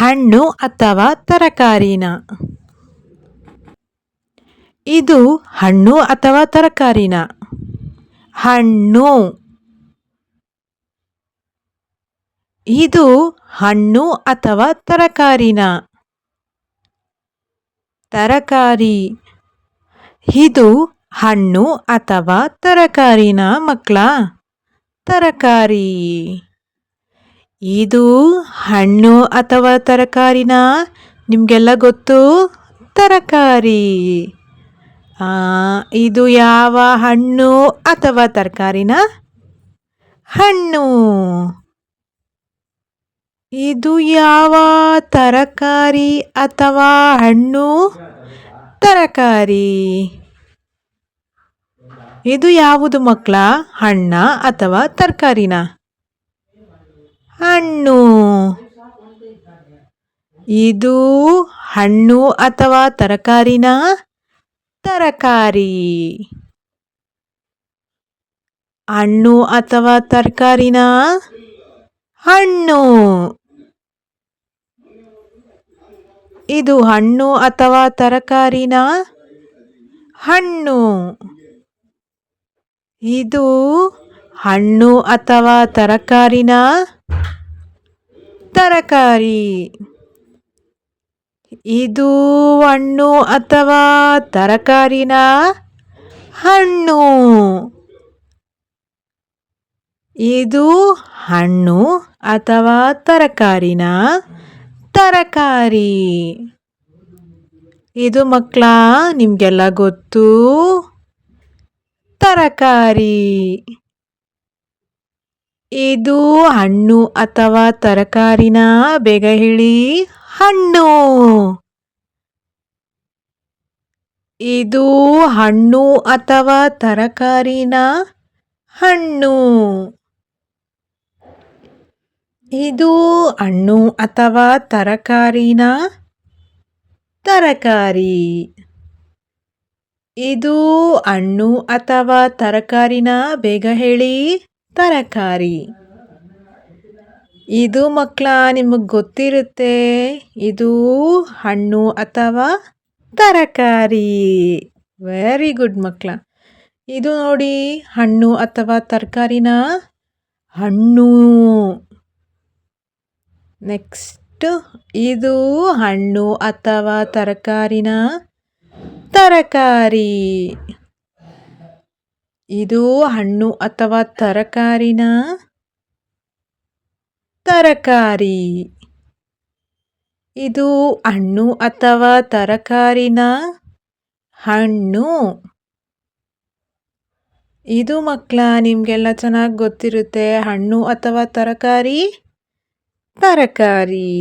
ಹಣ್ಣು ಅಥವಾ ತರಕಾರಿನ? ಇದು ಹಣ್ಣು ಅಥವಾ ತರಕಾರಿನ? ಹಣ್ಣು. ಇದು ಹಣ್ಣು ಅಥವಾ ತರಕಾರಿನ? ತರಕಾರಿ. ಇದು ಹಣ್ಣು ಅಥವಾ ತರಕಾರಿನ ಮಕ್ಕಳ? ತರಕಾರಿ. ಇದು ಹಣ್ಣು ಅಥವಾ ತರಕಾರಿನ? ನಿಮಗೆಲ್ಲ ಗೊತ್ತು, ತರಕಾರಿ. ಇದು ಯಾವ ಹಣ್ಣು ಅಥವಾ ತರಕಾರಿನ? ಹಣ್ಣು. ಇದು ಯಾವ ತರಕಾರಿ ಅಥವಾ ಹಣ್ಣು? ತರಕಾರಿ. ಇದು ಯಾವುದು ಮಕ್ಕಳ? ಹಣ್ಣ ಅಥವಾ ತರಕಾರಿನ? ಹಣ್ಣು. ಇದು ಹಣ್ಣು ಅಥವಾ ತರಕಾರಿನ? ತರಕಾರಿ. ಹಣ್ಣು ಅಥವಾ ತರಕಾರಿನ? ಹಣ್ಣು. ಇದು ಹಣ್ಣು ಅಥವಾ ತರಕಾರಿನ? ಹಣ್ಣು. ಇದು ಹಣ್ಣು ಅಥವಾ ತರಕಾರಿನ? ತರಕಾರಿ. ಇದು ಹಣ್ಣು ಅಥವಾ ತರಕಾರಿನ? ಹಣ್ಣು. ಇದು ಹಣ್ಣು ಅಥವಾ ತರಕಾರಿನ? ತರಕಾರಿ. ಇದು ಮಕ್ಕಳ ನಿಮಗೆಲ್ಲ ಗೊತ್ತು, ತರಕಾರಿ. ಇದು ಹಣ್ಣು ಅಥವಾ ತರಕಾರಿನ? ಬೇಗ ಹೇಳಿ. ಹಣ್ಣು. ಇದು ಹಣ್ಣು ಅಥವಾ ತರಕಾರಿನ? ಹಣ್ಣು. ಇದು ಹಣ್ಣು ಅಥವಾ ತರಕಾರಿನ? ತರಕಾರಿ. ಇದು ಹಣ್ಣು ಅಥವಾ ತರಕಾರಿನ? ಬೇಗ ಹೇಳಿ. ತರಕಾರಿ. ಇದು ಮಕ್ಕಳ ನಿಮಗೆ ಗೊತ್ತಿರುತ್ತೆ, ಇದು ಹಣ್ಣು ಅಥವಾ ತರಕಾರಿ. ವೆರಿ ಗುಡ್ ಮಕ್ಕಳ. ಇದು ನೋಡಿ, ಹಣ್ಣು ಅಥವಾ ತರಕಾರಿನ? ಹಣ್ಣು. ನೆಕ್ಸ್ಟ್, ಇದು ಹಣ್ಣು ಅಥವಾ ತರಕಾರಿನ? ತರಕಾರಿ. ಇದು ಹಣ್ಣು ಅಥವಾ ತರಕಾರಿನ? ತರಕಾರಿ. ಇದು ಹಣ್ಣು ಅಥವಾ ತರಕಾರಿನ? ಹಣ್ಣು. ಇದು ಮಕ್ಕಳ ನಿಮಗೆಲ್ಲ ಚೆನ್ನಾಗಿ ಗೊತ್ತಿರುತ್ತೆ, ಹಣ್ಣು ಅಥವಾ ತರಕಾರಿ? ತರಕಾರಿ.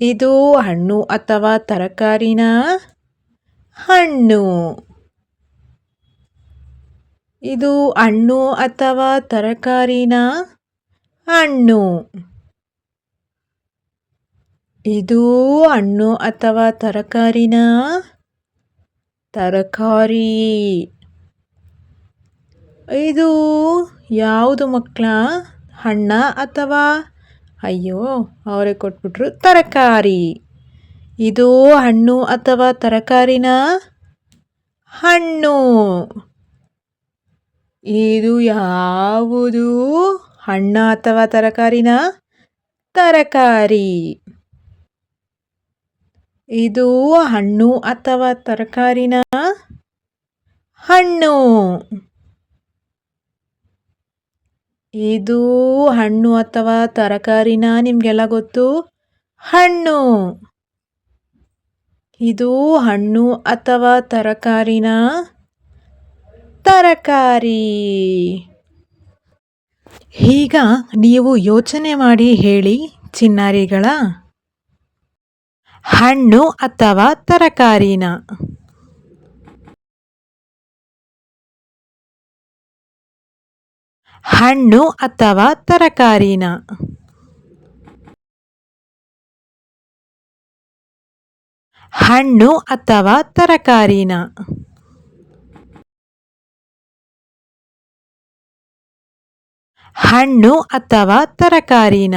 ಇದು ಹಣ್ಣು ಅಥವಾ ತರಕಾರಿನ? ಹಣ್ಣು. ಇದು ಹಣ್ಣು ಅಥವಾ ತರಕಾರಿನ? ಹಣ್ಣು. ಇದು ಹಣ್ಣು ಅಥವಾ ತರಕಾರಿನ? ತರಕಾರಿ. ಇದು ಯಾವುದು ಮಕ್ಕಳ? ಹಣ್ಣ ಅಥವಾ? ಅಯ್ಯೋ, ಅವರೇ ಕೊಟ್ಬಿಟ್ರು. ತರಕಾರಿ. ಇದು ಹಣ್ಣು ಅಥವಾ ತರಕಾರಿನ? ಹಣ್ಣು. ಇದು ಯಾವುದು? ಹಣ್ಣ ಅಥವಾ ತರಕಾರಿನ? ತರಕಾರಿ. ಇದು ಹಣ್ಣು ಅಥವಾ ತರಕಾರಿನ? ಹಣ್ಣು. ಇದು ಹಣ್ಣು ಅಥವಾ ತರಕಾರಿನ? ನಿಮಗೆಲ್ಲ ಗೊತ್ತು, ಹಣ್ಣು. ಇದು ಹಣ್ಣು ಅಥವಾ ತರಕಾರಿನ? ತರಕಾರಿ. ಈಗ ನೀವು ಯೋಚನೆ ಮಾಡಿ ಹೇಳಿ ಚಿನ್ನಾರಿಗಳ, ಹಣ್ಣು ಅಥವಾ ತರಕಾರಿನ? ಹಣ್ಣು ಅಥವಾ ತರಕಾರಿನ? ಹಣ್ಣು ಅಥವಾ ತರಕಾರಿನ? ಹಣ್ಣು ಅಥವಾ ತರಕಾರಿನ?